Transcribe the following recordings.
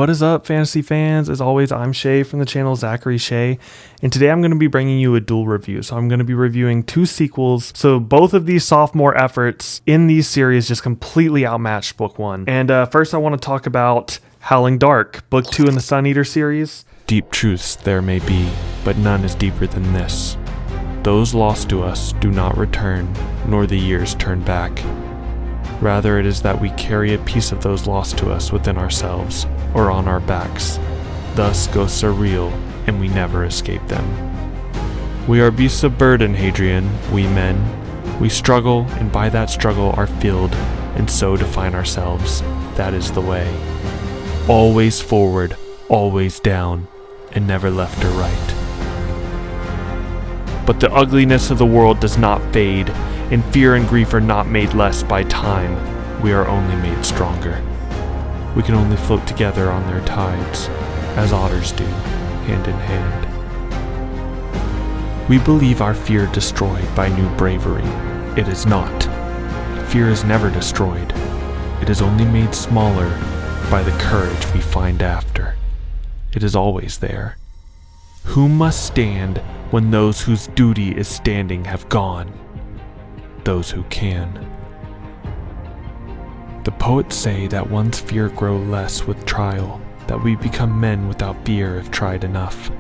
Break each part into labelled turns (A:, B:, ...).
A: What is up, fantasy fans? As always, I'm Shay from the channel Zachary Shay, and today I'm going to be bringing you a dual review. So I'm going to be reviewing two sequels. So both of these sophomore efforts in these series just completely outmatched book one. And first I want to talk about Howling Dark, book 2 in the Sun Eater series.
B: Deep truths there may be, but none is deeper than this. Those lost to us do not return, nor the years turn back. Rather, it is that we carry a piece of those lost to us within ourselves, or on our backs. Thus, ghosts are real, and we never escape them. We are beasts of burden, Hadrian, we men. We struggle, and by that struggle are filled, and so define ourselves. That is the way. Always forward, always down, and never left or right. But the ugliness of the world does not fade, and fear and grief are not made less by time. We are only made stronger. We can only float together on their tides, as otters do, hand in hand. We believe our fear destroyed by new bravery. It is not. Fear is never destroyed. It is only made smaller by the courage we find after. It is always there. Who must stand when those whose duty is standing have gone? Those who can. The poets say that one's fear grow less with trial, that we become men without fear if tried enough.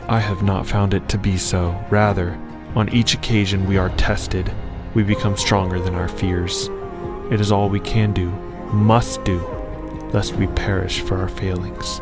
B: I have not found it to be so. Rather, on each occasion we are tested, we become stronger than our fears. It is all we can do, must do, lest we perish for our failings.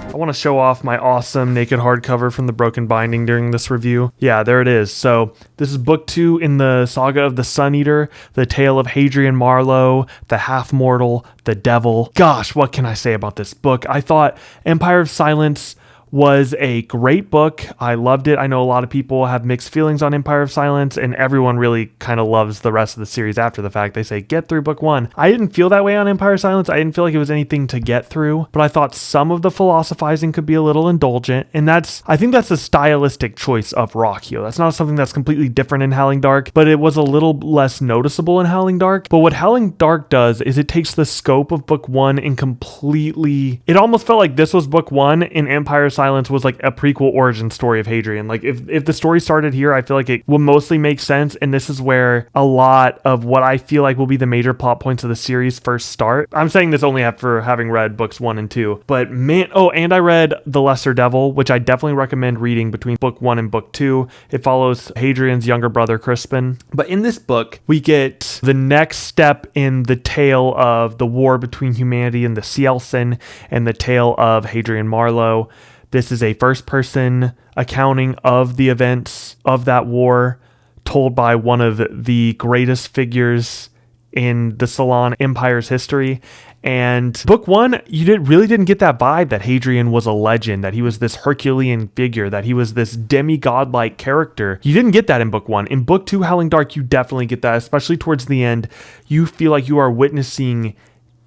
A: I want to show off my awesome naked hardcover from the Broken Binding during this review. Yeah, there it is. So this is book 2 in the saga of the Sun Eater, the tale of Hadrian Marlowe, the half-mortal, the devil. Gosh, what can I say about this book? I thought Empire of Silence was a great book. I loved it. I know a lot of people have mixed feelings on Empire of Silence, and everyone really kind of loves the rest of the series after the fact. They say, get through book 1. I didn't feel that way on Empire of Silence. I didn't feel like it was anything to get through, but I thought some of the philosophizing could be a little indulgent, and I think that's a stylistic choice of Rockio. That's not something that's completely different in Howling Dark, but it was a little less noticeable in Howling Dark. But what Howling Dark does is it takes the scope of book 1 and completely, it almost felt like this was book 1 and Empire of Silence was like a prequel origin story of Hadrian. Like if the story started here, I feel like it will mostly make sense, and this is where a lot of what I feel like will be the major plot points of the series first start. I'm saying this only after having read books 1 and 2, but man, and I read The Lesser Devil, which I definitely recommend reading between book 1 and book 2. It follows Hadrian's younger brother Crispin. But in this book, we get the next step in the tale of the war between humanity and the Cielsen, and the tale of Hadrian Marlowe. This is a first-person accounting of the events of that war, told by one of the greatest figures in the Salon Empire's history. And book 1, you really didn't get that vibe that Hadrian was a legend, that he was this Herculean figure, that he was this demigod-like character. You didn't get that in book 1. In book 2, Howling Dark, you definitely get that, especially towards the end. You feel like you are witnessing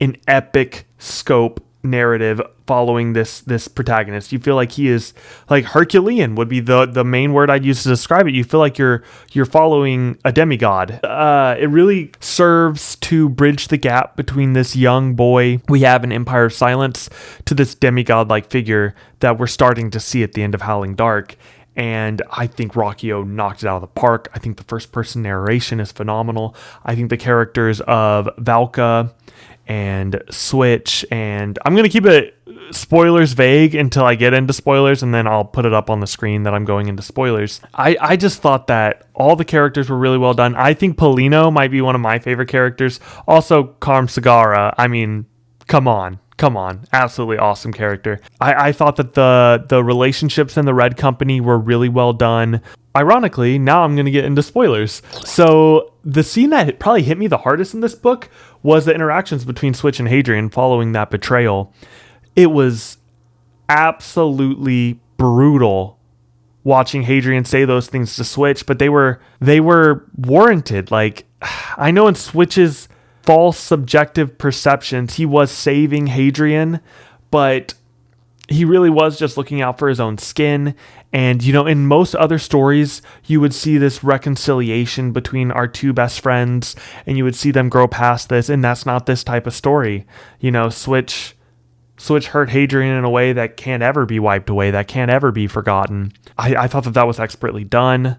A: an epic scope narrative following this protagonist. You feel like he is like Herculean would be the main word I'd use to describe it. You feel like you're following a demigod. It really serves to bridge the gap between this young boy we have in Empire of Silence to this demigod-like figure that we're starting to see at the end of Howling Dark. And I think Rockio knocked it out of the park. I think the first-person narration is phenomenal. I think the characters of Valka and Switch, and I'm going to keep it spoilers vague until I get into spoilers, and then I'll put it up on the screen that I'm going into spoilers. I just thought that all the characters were really well done. I think Polino might be one of my favorite characters. Also, Carm Sagara. I mean, come on. Absolutely awesome character. I thought that the relationships in the Red Company were really well done. Ironically, now I'm going to get into spoilers. So the scene that probably hit me the hardest in this book was the interactions between Switch and Hadrian following that betrayal. It was absolutely brutal watching Hadrian say those things to Switch, but they were warranted. Like, I know in Switch's false subjective perceptions, he was saving Hadrian, but he really was just looking out for his own skin. And, in most other stories, you would see this reconciliation between our two best friends, and you would see them grow past this, and that's not this type of story. Switch hurt Hadrian in a way that can't ever be wiped away, that can't ever be forgotten. I thought that was expertly done.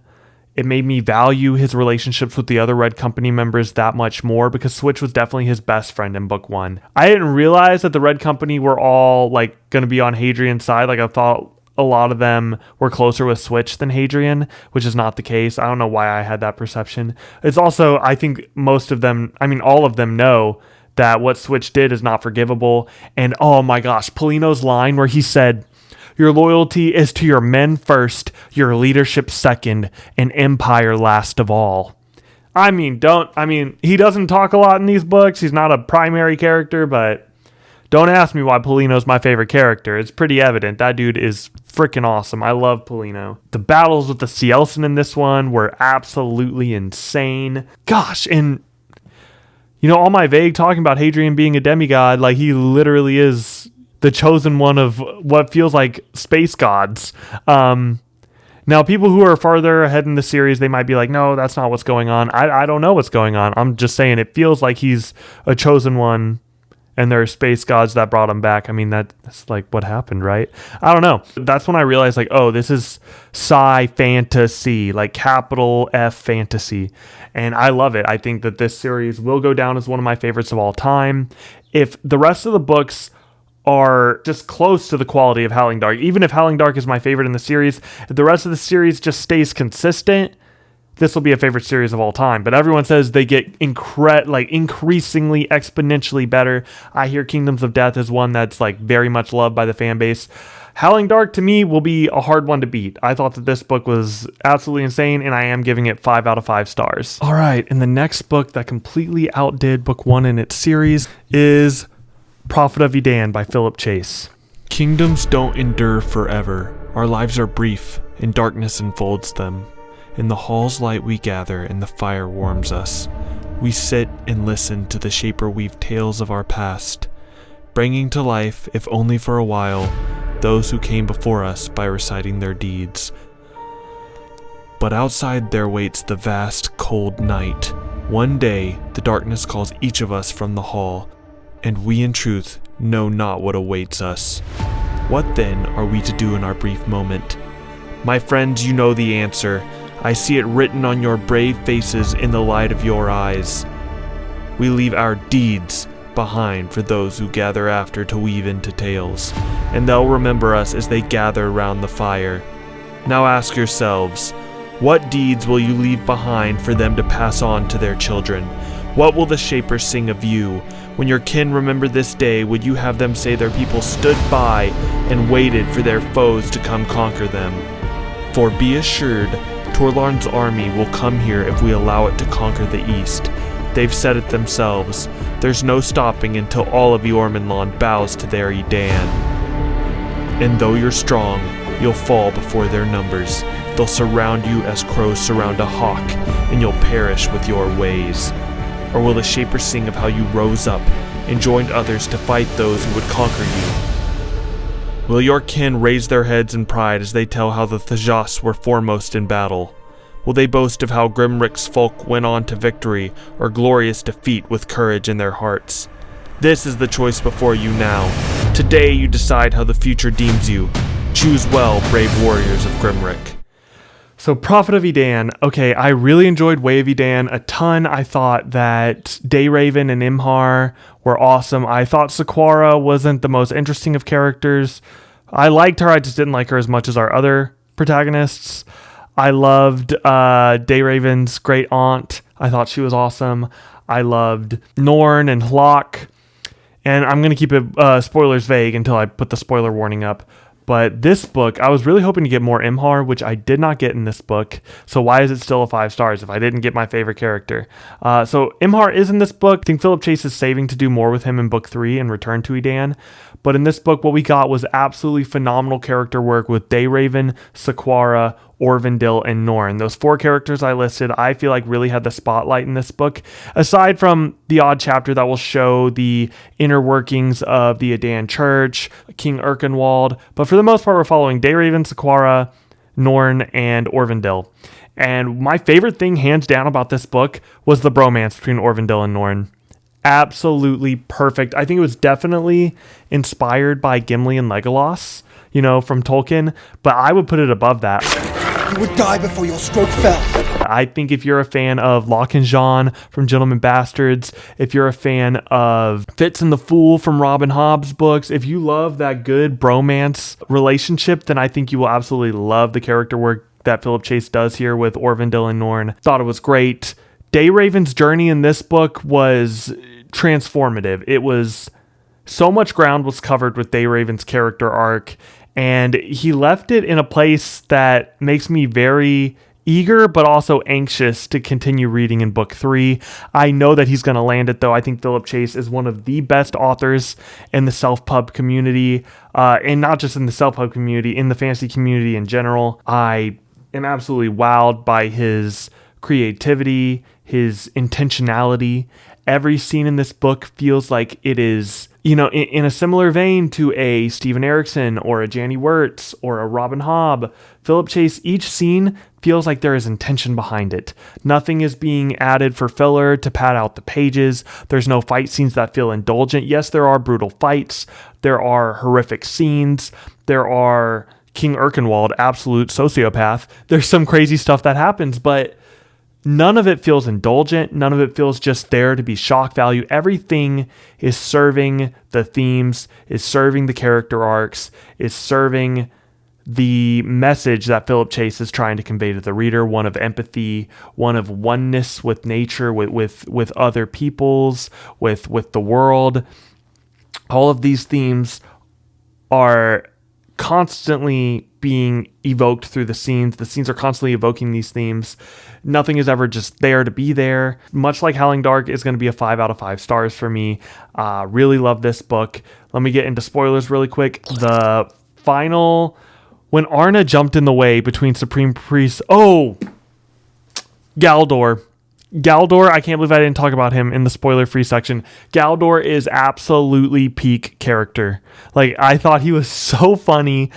A: It made me value his relationships with the other Red Company members that much more, because Switch was definitely his best friend in book 1. I didn't realize that the Red Company were all going to be on Hadrian's side. I thought a lot of them were closer with Switch than Hadrian, which is not the case. I don't know why I had that perception. It's also, I think all of them know that what Switch did is not forgivable. And oh my gosh, Polino's line where he said, "Your loyalty is to your men first, your leadership second, and empire last of all." He doesn't talk a lot in these books. He's not a primary character, but don't ask me why Polino's my favorite character. It's pretty evident. That dude is freaking awesome. I love Polino. The battles with the Cielsen in this one were absolutely insane. Gosh, and all my vague talking about Hadrian being a demigod, he literally is the chosen one of what feels like space gods. Now, people who are farther ahead in the series, they might be like, no, that's not what's going on. I don't know what's going on. I'm just saying it feels like he's a chosen one, and there are space gods that brought him back. That's what happened, right? I don't know. That's when I realized, this is sci fantasy, capital F fantasy. And I love it. I think that this series will go down as one of my favorites of all time. If the rest of the books are just close to the quality of Howling Dark, even if Howling Dark is my favorite in the series, if the rest of the series just stays consistent, this will be a favorite series of all time. But everyone says they get increasingly exponentially better. I hear Kingdoms of Death is one that's very much loved by the fan base. Howling Dark to me will be a hard one to beat. I thought that this book was absolutely insane, and I am giving it 5 out of 5 stars. All right, and the next book that completely outdid book 1 in its series is Prophet of Edan by Philip Chase.
B: Kingdoms don't endure forever. Our lives are brief, and darkness enfolds them. In the hall's light we gather, and the fire warms us. We sit and listen to the Shaper weave tales of our past, bringing to life, if only for a while, those who came before us by reciting their deeds. But outside there waits the vast, cold night. One day, the darkness calls each of us from the hall, and we in truth know not what awaits us. What then are we to do in our brief moment? My friends, you know the answer. I see it written on your brave faces in the light of your eyes. We leave our deeds behind for those who gather after to weave into tales, and they'll remember us as they gather round the fire. Now ask yourselves, what deeds will you leave behind for them to pass on to their children? What will the Shapers sing of you? When your kin remember this day, would you have them say their people stood by and waited for their foes to come conquer them? For be assured, Torlarn's army will come here if we allow it to conquer the east. They've said it themselves. There's no stopping until all of Jormungand bows to their Edan. And though you're strong, you'll fall before their numbers. They'll surround you as crows surround a hawk, and you'll perish with your ways. Or will the Shaper sing of how you rose up and joined others to fight those who would conquer you? Will your kin raise their heads in pride as they tell how the Thajas were foremost in battle? Will they boast of how Grimrick's folk went on to victory or glorious defeat with courage in their hearts? This is the choice before you now. Today you decide how the future deems you. Choose well, brave warriors of Grimrick.
A: So Prophet of Edan, okay, I really enjoyed Way of Edan a ton. I thought that Dayraven and Imhar were awesome. I thought Sequara wasn't the most interesting of characters. I liked her, I just didn't like her as much as our other protagonists. I loved Dayraven's great aunt. I thought she was awesome. I loved Norn and Hlok. And I'm going to keep it spoilers vague until I put the spoiler warning up. But this book, I was really hoping to get more Imhar, which I did not get in this book. So why is it still a 5 stars if I didn't get my favorite character? So Imhar is in this book. I think Philip Chase is saving to do more with him in book 3 and Return to Edan. But in this book, what we got was absolutely phenomenal character work with Dayraven, Sequara, Orvindil, and Norn. Those 4 characters I listed, I feel like really had the spotlight in this book, aside from the odd chapter that will show the inner workings of the Edan church, King Erkenwald. But for the most part, we're following Dayraven, Sequara, Norn, and Orvindil. And my favorite thing, hands down, about this book was the bromance between Orvindil and Norn. Absolutely perfect. I think it was definitely inspired by Gimli and Legolas, from Tolkien, but I would put it above that.
C: You would die before your stroke fell.
A: I think if you're a fan of Locke and Jean from Gentlemen Bastards, if you're a fan of Fitz and the Fool from Robin Hobb's books, if you love that good bromance relationship, then I think you will absolutely love the character work that Philip Chase does here with Orvindil and Norn. Thought it was great. Dayraven's journey in this book was transformative. It was so much ground was covered with Dayraven's character arc, and he left it in a place that makes me very eager but also anxious to continue reading in book 3. I know that he's going to land it, though. I think Philip Chase is one of the best authors in the self-pub community, and not just in the self-pub community, in the fantasy community in general. I am absolutely wowed by his creativity, his intentionality. Every scene in this book feels like it is, in a similar vein to a Steven Erikson or a Janny Wirtz or a Robin Hobb. Philip Chase, each scene feels like there is intention behind it. Nothing is being added for filler to pad out the pages. There's no fight scenes that feel indulgent. Yes, there are brutal fights. There are horrific scenes. There are King Erkenwald, absolute sociopath. There's some crazy stuff that happens, but none of it feels indulgent. None of it feels just there to be shock value. Everything is serving the themes, is serving the character arcs, is serving the message that Philip Chase is trying to convey to the reader, one of empathy, one of oneness with nature, with other peoples, with the world. All of these themes are constantly being evoked through the scenes. The scenes are constantly evoking these themes. Nothing is ever just there to be there. Much like Howling Dark is going to be a 5 out of 5 stars for me. Really love this book. Let me get into spoilers really quick. The final, when Arna jumped in the way between Supreme Priest, Galdor, I can't believe I didn't talk about him in the spoiler-free section. Galdor is absolutely peak character. Like, I thought he was so funny.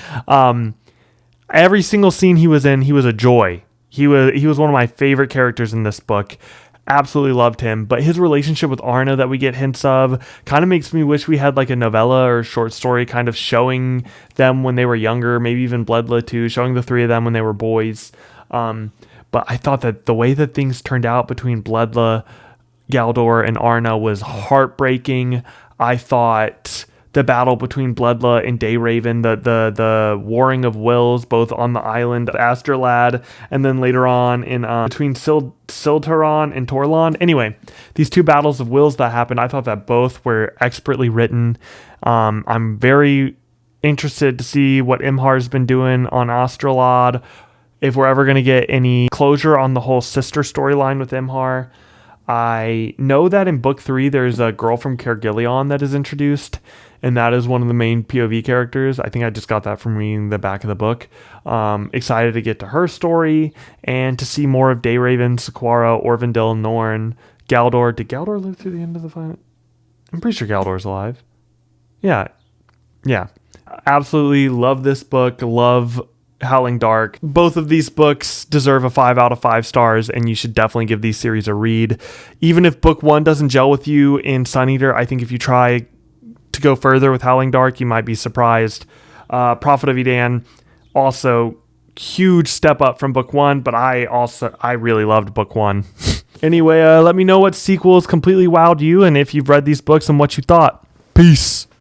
A: Every single scene he was in, he was a joy. He was one of my favorite characters in this book. Absolutely loved him. But his relationship with Arna that we get hints of kind of makes me wish we had like a novella or short story kind of showing them when they were younger, maybe even Bledla too, showing the 3 of them when they were boys. But I thought that the way that things turned out between Bledla, Galdor, and Arna was heartbreaking. I thought the battle between Bledla and Dayraven, the warring of wills, both on the island of Astrolad, and then later on in between Siltaron and Torlond. Anyway, these 2 battles of wills that happened, I thought that both were expertly written. I'm very interested to see what Imhar's been doing on Astrolad, if we're ever going to get any closure on the whole sister storyline with Imhar. I know that in book 3, there's a girl from Caergillion that is introduced, and that is one of the main POV characters. I think I just got that from reading the back of the book. Excited to get to her story and to see more of Dayraven, Sequara, Orvindil, Norn, Galdor. Did Galdor live through the end of the fight? I'm pretty sure Galdor's alive. Yeah. Absolutely love this book. Love Howling Dark. Both of these books deserve a 5 out of 5 stars, and you should definitely give these series a read. Even if book 1 doesn't gel with you in Sun Eater, I think if you try to go further with Howling Dark, you might be surprised. Prophet of Edan, also huge step up from book 1, but I really loved book 1. Anyway, let me know what sequels completely wowed you, and if you've read these books and what you thought. Peace.